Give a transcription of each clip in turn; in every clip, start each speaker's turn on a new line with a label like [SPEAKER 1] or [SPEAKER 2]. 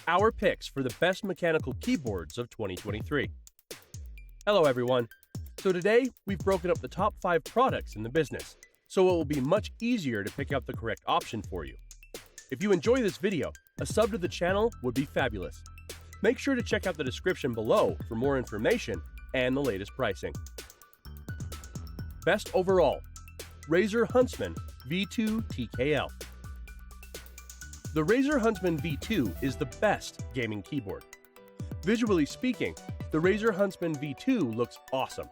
[SPEAKER 1] our picks for the best mechanical keyboards of 2023. Hello everyone. So today, we've broken up the top 5 products in the business, so it will be much easier to pick out the correct option for you. If you enjoy this video, a sub to the channel would be fabulous. Make sure to check out the description below for more information and the latest pricing. Best overall, Razer Huntsman V2 TKL. The Razer Huntsman V2 is the best gaming keyboard. Visually speaking, the Razer Huntsman V2 looks awesome.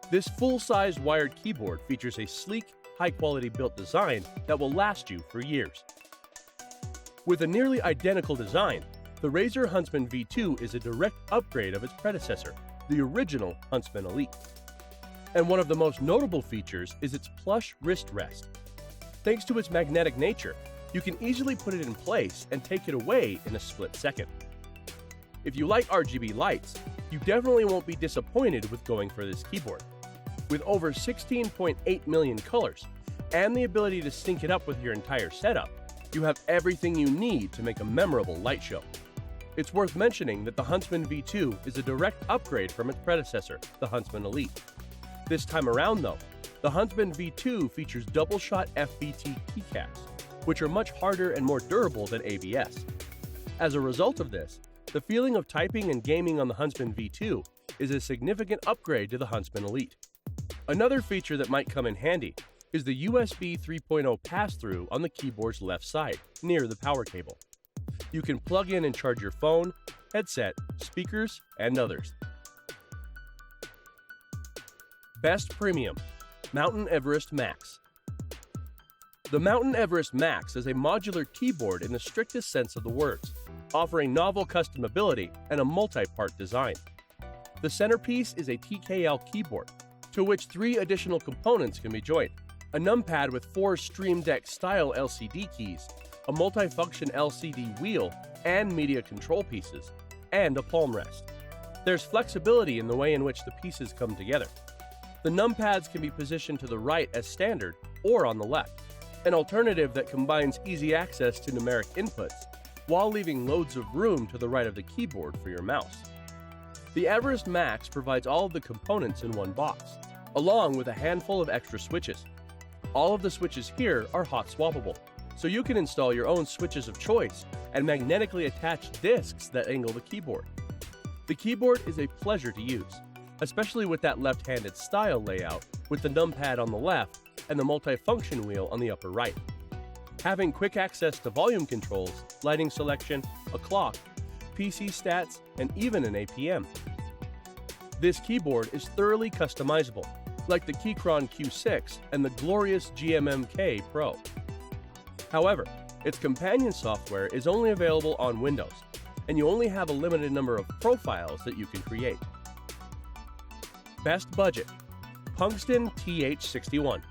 [SPEAKER 1] This full-sized wired keyboard features a sleek, high-quality built design that will last you for years. With a nearly identical design, the Razer Huntsman V2 is a direct upgrade of its predecessor, the original Huntsman Elite. And one of the most notable features is its plush wrist rest. Thanks to its magnetic nature, you can easily put it in place and take it away in a split second. If you like RGB lights, you definitely won't be disappointed with going for this keyboard. With over 16.8 million colors and the ability to sync it up with your entire setup, you have everything you need to make a memorable light show. It's worth mentioning that the Huntsman V2 is a direct upgrade from its predecessor, the Huntsman Elite. This time around though, the Huntsman V2 features doubleshot FBT keycaps, which are much harder and more durable than ABS. As a result of this, the feeling of typing and gaming on the Huntsman V2 is a significant upgrade to the Huntsman Elite. Another feature that might come in handy is the USB 3.0 pass-through on the keyboard's left side, near the power cable. You can plug in and charge your phone, headset, speakers, and others. Best Premium, Mountain Everest Max. The Mountain Everest Max is a modular keyboard in the strictest sense of the words, offering novel customability and a multi-part design. The centerpiece is a TKL keyboard, to which 3 additional components can be joined: a numpad with 4 Stream Deck style LCD keys, a multifunction LCD wheel and media control pieces, and a palm rest. There's flexibility in the way in which the pieces come together. The numpads can be positioned to the right as standard or on the left, an alternative that combines easy access to numeric inputs while leaving loads of room to the right of the keyboard for your mouse. The Everest Max provides all of the components in one box, along with a handful of extra switches. All of the switches here are hot swappable, so you can install your own switches of choice and magnetically attach discs that angle the keyboard. The keyboard is a pleasure to use, especially with that left-handed style layout with the numpad on the left and the multifunction wheel on the upper right. Having quick access to volume controls, lighting selection, a clock, PC stats, and even an APM. This keyboard is thoroughly customizable, like the Keychron Q6 and the glorious GMMK Pro. However, its companion software is only available on Windows, and you only have a limited number of profiles that you can create. Best Budget, Punkston TH61.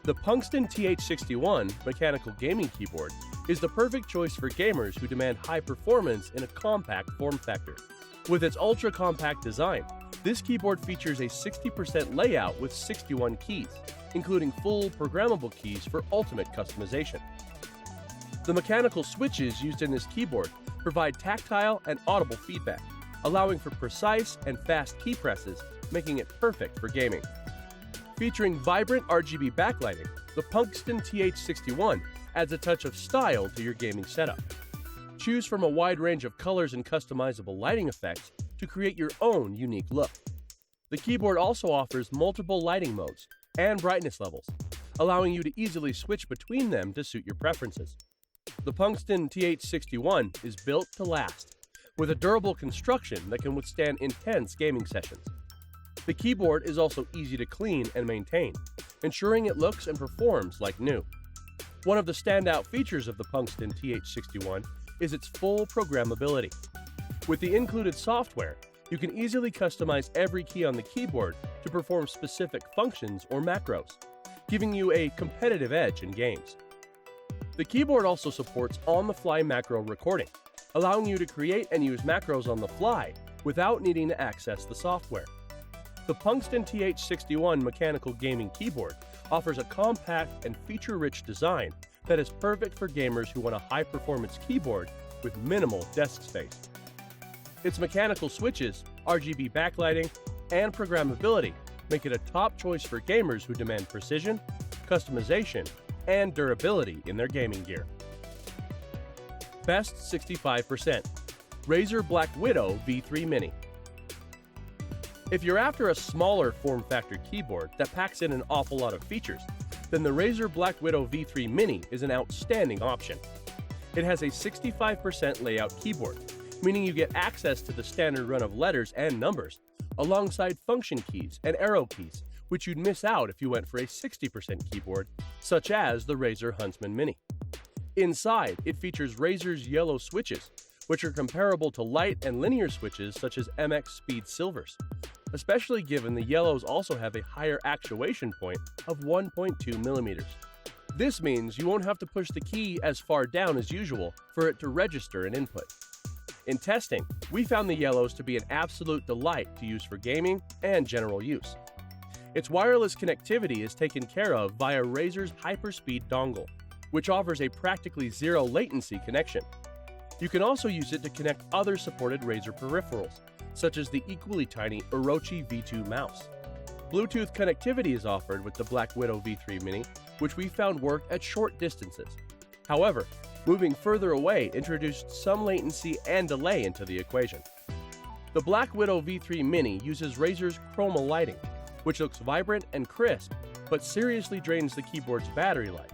[SPEAKER 1] The Punkston TH61 mechanical gaming keyboard is the perfect choice for gamers who demand high performance in a compact form factor. With its ultra-compact design, this keyboard features a 60% layout with 61 keys, including full programmable keys for ultimate customization. The mechanical switches used in this keyboard provide tactile and audible feedback, allowing for precise and fast key presses, making it perfect for gaming. Featuring vibrant RGB backlighting, the Punkston TH61 adds a touch of style to your gaming setup. Choose from a wide range of colors and customizable lighting effects to create your own unique look. The keyboard also offers multiple lighting modes and brightness levels, allowing you to easily switch between them to suit your preferences. The Punkston TH61 is built to last, with a durable construction that can withstand intense gaming sessions. The keyboard is also easy to clean and maintain, ensuring it looks and performs like new. One of the standout features of the Punkston TH61 is its full programmability. With the included software, you can easily customize every key on the keyboard to perform specific functions or macros, giving you a competitive edge in games. The keyboard also supports on-the-fly macro recording, allowing you to create and use macros on the fly without needing to access the software. The Punkston TH61 mechanical gaming keyboard offers a compact and feature-rich design that is perfect for gamers who want a high-performance keyboard with minimal desk space. Its mechanical switches, RGB backlighting, and programmability make it a top choice for gamers who demand precision, customization, and durability in their gaming gear. Best 65%, Razer BlackWidow V3 Mini. If you're after a smaller form factor keyboard that packs in an awful lot of features, then the Razer BlackWidow V3 Mini is an outstanding option. It has a 65% layout keyboard, meaning you get access to the standard run of letters and numbers, alongside function keys and arrow keys, which you'd miss out if you went for a 60% keyboard, such as the Razer Huntsman Mini. Inside, it features Razer's yellow switches, which are comparable to light and linear switches such as MX Speed Silvers, especially given the yellows also have a higher actuation point of 1.2 millimeters. This means you won't have to push the key as far down as usual for it to register an input. In testing, we found the yellows to be an absolute delight to use for gaming and general use. Its wireless connectivity is taken care of via Razer's Hyperspeed dongle, which offers a practically zero latency connection. You can also use it to connect other supported Razer peripherals, such as the equally tiny Orochi V2 mouse. Bluetooth connectivity is offered with the BlackWidow V3 Mini, which we found worked at short distances. However, moving further away introduced some latency and delay into the equation. The BlackWidow V3 Mini uses Razer's chroma lighting, which looks vibrant and crisp, but seriously drains the keyboard's battery life.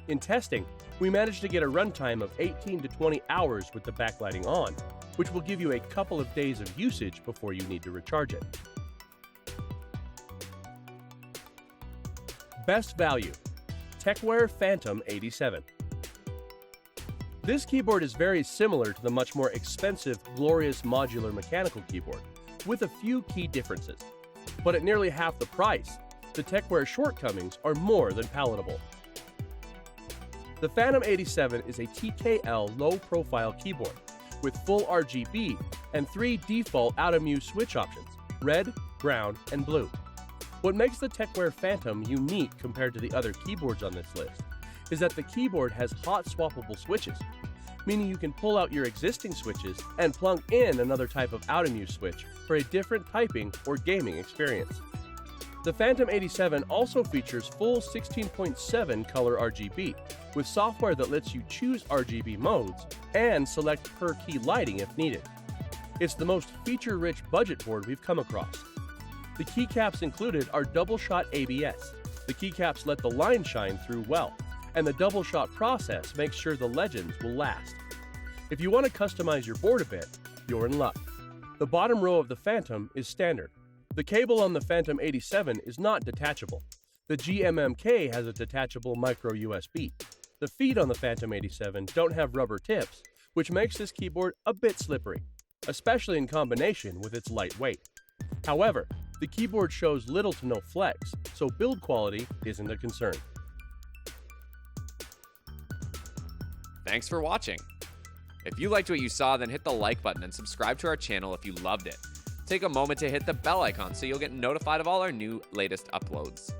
[SPEAKER 1] In testing, we managed to get a runtime of 18 to 20 hours with the backlighting on, which will give you a couple of days of usage before you need to recharge it. Best value, Tecware Phantom 87. This keyboard is very similar to the much more expensive Glorious modular mechanical keyboard, with a few key differences. But at nearly half the price, the Tecware shortcomings are more than palatable. The Phantom 87 is a TKL low-profile keyboard with full RGB and 3 default out-of-muse switch options, red, brown, and blue. What makes the Tecware Phantom unique compared to the other keyboards on this list is that the keyboard has hot swappable switches, meaning you can pull out your existing switches and plug in another type of out-of-muse switch for a different typing or gaming experience. The Phantom 87 also features full 16.7 color RGB, with software that lets you choose RGB modes and select per key lighting if needed. It's the most feature-rich budget board we've come across. The keycaps included are doubleshot ABS. The keycaps let the line shine through well, and the doubleshot process makes sure the legends will last. If you want to customize your board a bit, you're in luck. The bottom row of the Phantom is standard. The cable on the Phantom 87 is not detachable. The GMMK has a detachable micro USB. The feet on the Phantom 87 don't have rubber tips, which makes this keyboard a bit slippery, especially in combination with its light weight. However, the keyboard shows little to no flex, so build quality isn't a concern.
[SPEAKER 2] Thanks for watching. If you liked what you saw, then hit the like button and subscribe to our channel if you loved it. Take a moment to hit the bell icon so you'll get notified of all our latest uploads.